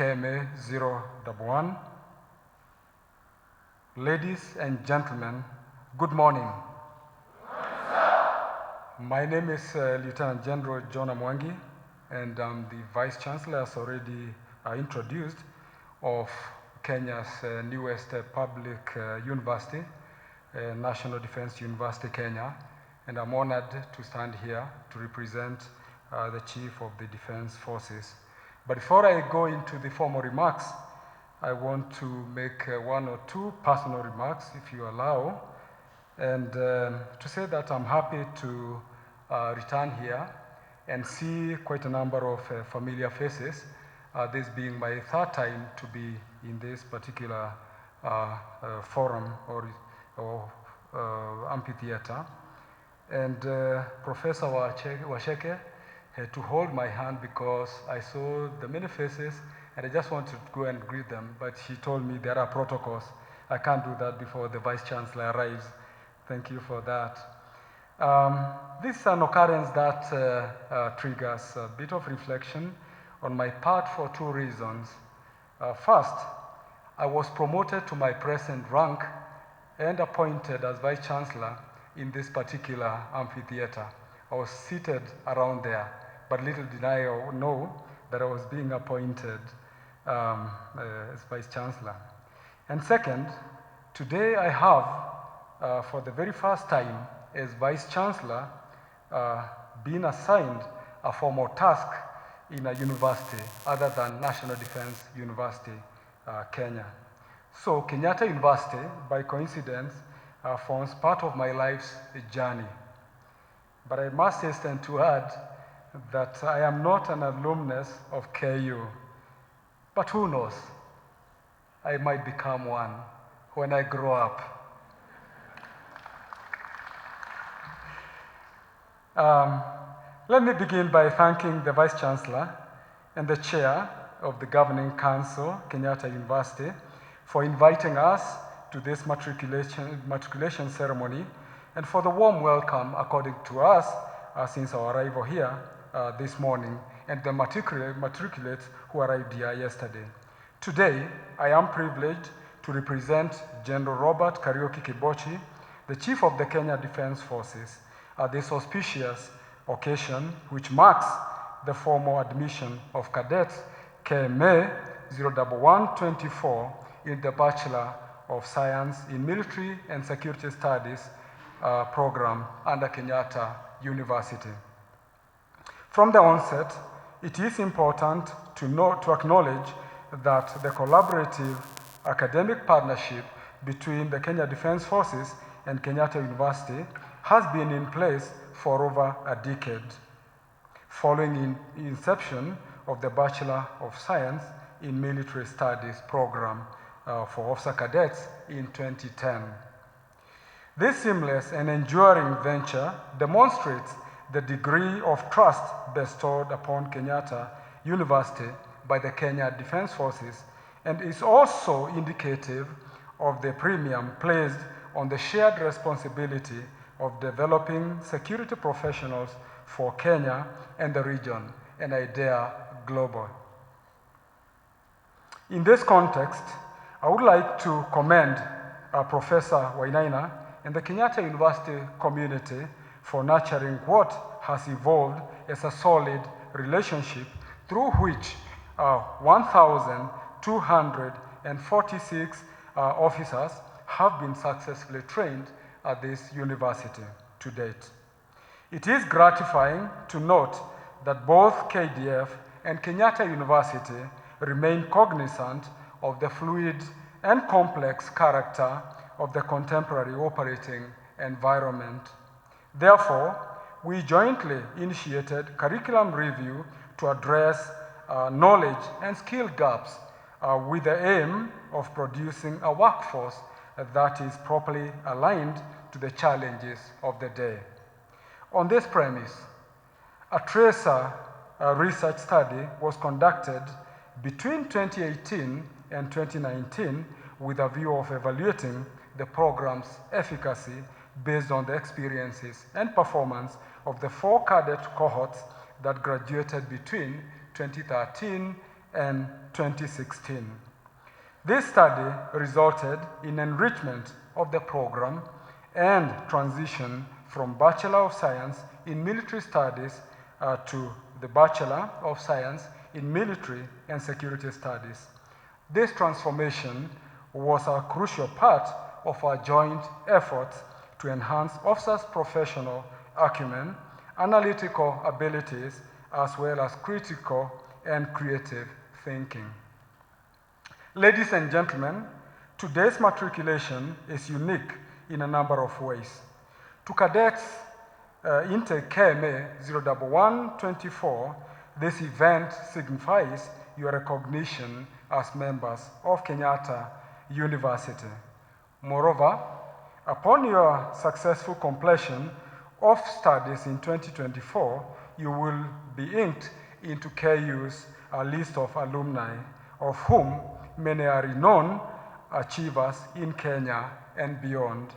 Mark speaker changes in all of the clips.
Speaker 1: KMA-011. Ladies and gentlemen, good morning. My name is Lieutenant General General Mwangi, and I'm the Vice Chancellor, as already introduced, of Kenya's newest public university, National Defense University, Kenya. And I'm honored to stand here to represent the Chief of the Defense Forces. But before I go into the formal remarks, I want to make one or two personal remarks, if you allow, and to say that I'm happy to return here and see quite a number of familiar faces, this being my third time to be in this particular forum or amphitheater. And Professor Washeke had to hold my hand because I saw the many faces and I just wanted to go and greet them, but she told me there are protocols. I can't do that before the Vice Chancellor arrives. Thank you for that. This is an occurrence that triggers a bit of reflection on my part for two reasons. First, I was promoted to my present rank and appointed as Vice Chancellor in this particular amphitheater. I was seated around there, but little did I know that I was being appointed as Vice Chancellor. And second, today I have, for the very first time as Vice Chancellor, been assigned a formal task in a university other than National Defense University, Kenya. So Kenyatta University, by coincidence, forms part of my life's journey. But I must hasten to add that I am not an alumnus of KU. But who knows? I might become one when I grow up. Let me begin by thanking the Vice Chancellor and the Chair of the Governing Council, Kenyatta University, for inviting us to this matriculation ceremony and for the warm welcome according to us since our arrival here this morning and the matriculates who arrived here yesterday. Today, I am privileged to represent General Robert Kariuki Kibochi, the Chief of the Kenya Defense Forces, at this auspicious occasion which marks the formal admission of cadets KMA-01124 in the Bachelor of Science in Military and Security Studies program under Kenyatta University. From the onset, it is important to acknowledge that the collaborative academic partnership between the Kenya Defense Forces and Kenyatta University has been in place for over a decade, following the inception of the Bachelor of Science in Military Studies program for officer cadets in 2010. This seamless and enduring venture demonstrates the degree of trust bestowed upon Kenyatta University by the Kenya Defense Forces and is also indicative of the premium placed on the shared responsibility of developing security professionals for Kenya and the region, and I dare global. In this context, I would like to commend Professor Wainaina and the Kenyatta University community for nurturing what has evolved as a solid relationship through which 1,246 officers have been successfully trained at this university to date. It is gratifying to note that both KDF and Kenyatta University remain cognizant of the fluid and complex character of the contemporary operating environment. Therefore, we jointly initiated curriculum review to address knowledge and skill gaps with the aim of producing a workforce that is properly aligned to the challenges of the day. On this premise, a tracer research study was conducted between 2018 and 2019 with a view of evaluating the program's efficacy based on the experiences and performance of the 4 cadet cohorts that graduated between 2013 and 2016. This study resulted in enrichment of the program and transition from Bachelor of Science in Military Studies to the Bachelor of Science in Military and Security Studies. This transformation was a crucial part of our joint efforts to enhance officers' professional acumen, analytical abilities, as well as critical and creative thinking. Ladies and gentlemen, today's matriculation is unique in a number of ways. To cadets intake KMA-011-24, this event signifies your recognition as members of Kenyatta University. Moreover, upon your successful completion of studies in 2024, you will be inked into KU's list of alumni, of whom many are renowned achievers in Kenya and beyond.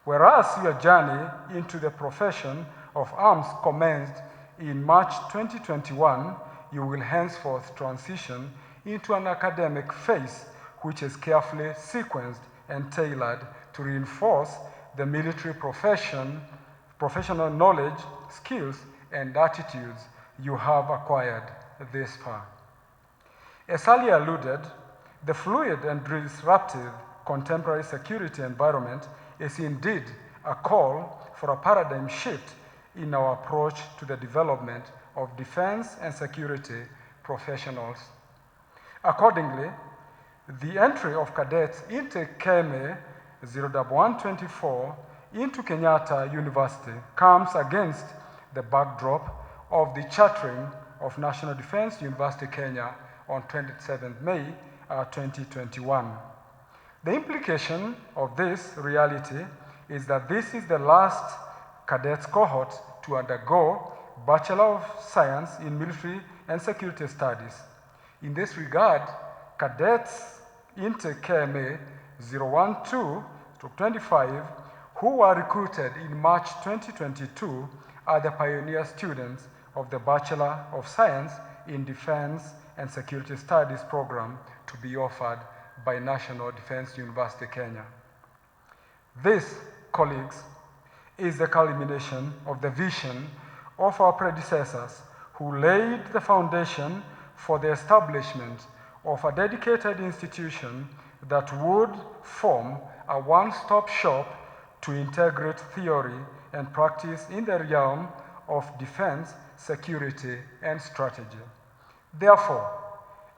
Speaker 1: Whereas your journey into the profession of arms commenced in March 2021, you will henceforth transition into an academic phase which is carefully sequenced and tailored to reinforce the military professional knowledge, skills, and attitudes you have acquired this far. As earlier alluded, the fluid and disruptive contemporary security environment is indeed a call for a paradigm shift in our approach to the development of defense and security professionals. Accordingly, the entry of cadets into KMA-011-24 into Kenyatta University comes against the backdrop of the chartering of National Defense University Kenya on 27 May 2021. The implication of this reality is that this is the last cadets cohort to undergo Bachelor of Science in Military and Security Studies. In this regard, cadets into KMA 012-25 who were recruited in March 2022 are the pioneer students of the Bachelor of Science in Defense and Security Studies program to be offered by National Defense University Kenya. This, colleagues, is the culmination of the vision of our predecessors who laid the foundation for the establishment of a dedicated institution that would form a one-stop shop to integrate theory and practice in the realm of defense, security, and strategy. Therefore,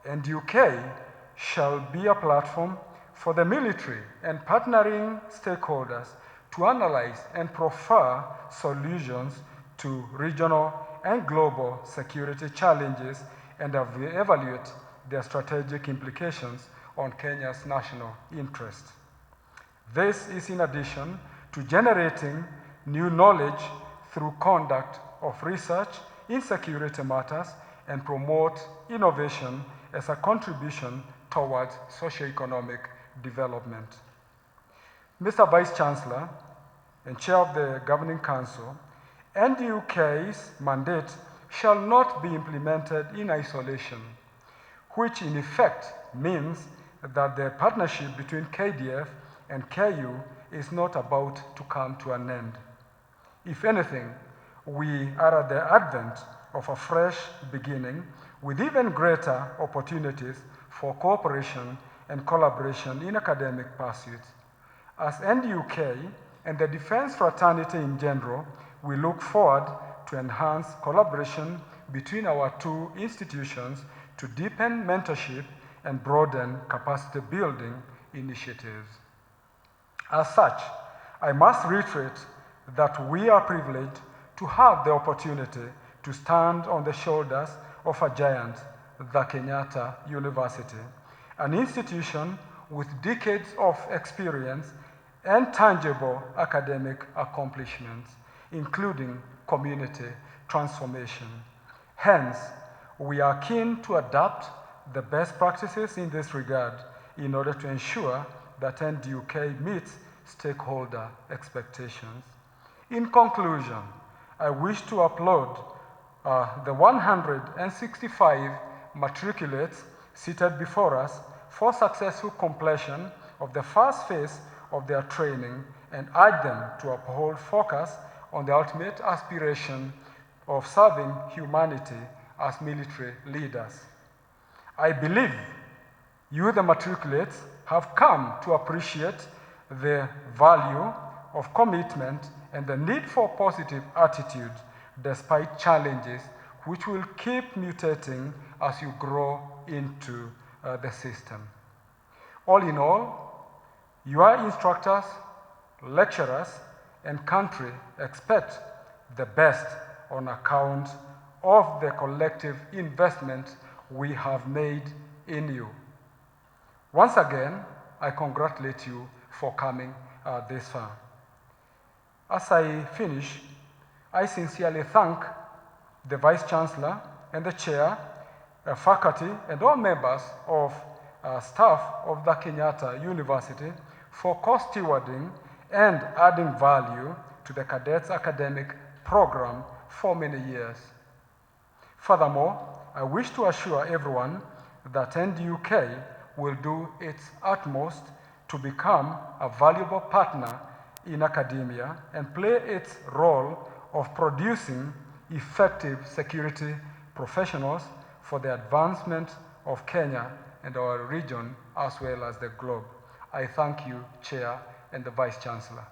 Speaker 1: NDUK shall be a platform for the military and partnering stakeholders to analyze and proffer solutions to regional and global security challenges and evaluate their strategic implications on Kenya's national interest. This is in addition to generating new knowledge through conduct of research in security matters and promote innovation as a contribution towards socio-economic development. Mr. Vice Chancellor and Chair of the Governing Council, NDUK's mandate shall not be implemented in isolation, which in effect means that the partnership between KDF and KU is not about to come to an end. If anything, we are at the advent of a fresh beginning with even greater opportunities for cooperation and collaboration in academic pursuits. As NDUK and the defense fraternity in general, we look forward to enhance collaboration between our two institutions to deepen mentorship and broaden capacity building initiatives. As such, I must reiterate that we are privileged to have the opportunity to stand on the shoulders of a giant, the Kenyatta University, an institution with decades of experience and tangible academic accomplishments, including community transformation. Hence, we are keen to adapt the best practices in this regard in order to ensure that NDUK meets stakeholder expectations. In conclusion, I wish to applaud the 165 matriculates seated before us for successful completion of the first phase of their training and urge them to uphold focus on the ultimate aspiration of serving humanity as military leaders. I believe you, the matriculates, have come to appreciate the value of commitment and the need for positive attitude despite challenges which will keep mutating as you grow into the system. All in all, your instructors, lecturers, and country expect the best on account of the collective investment we have made in you. Once again, I congratulate you for coming this far. As I finish, I sincerely thank the Vice Chancellor and the Chair, faculty, and all members of staff of the Kenyatta University for co-stewarding and adding value to the cadets academic program for many years. Furthermore, I wish to assure everyone that NDUK will do its utmost to become a valuable partner in academia and play its role of producing effective security professionals for the advancement of Kenya and our region as well as the globe. I thank you, Chair and the Vice Chancellor.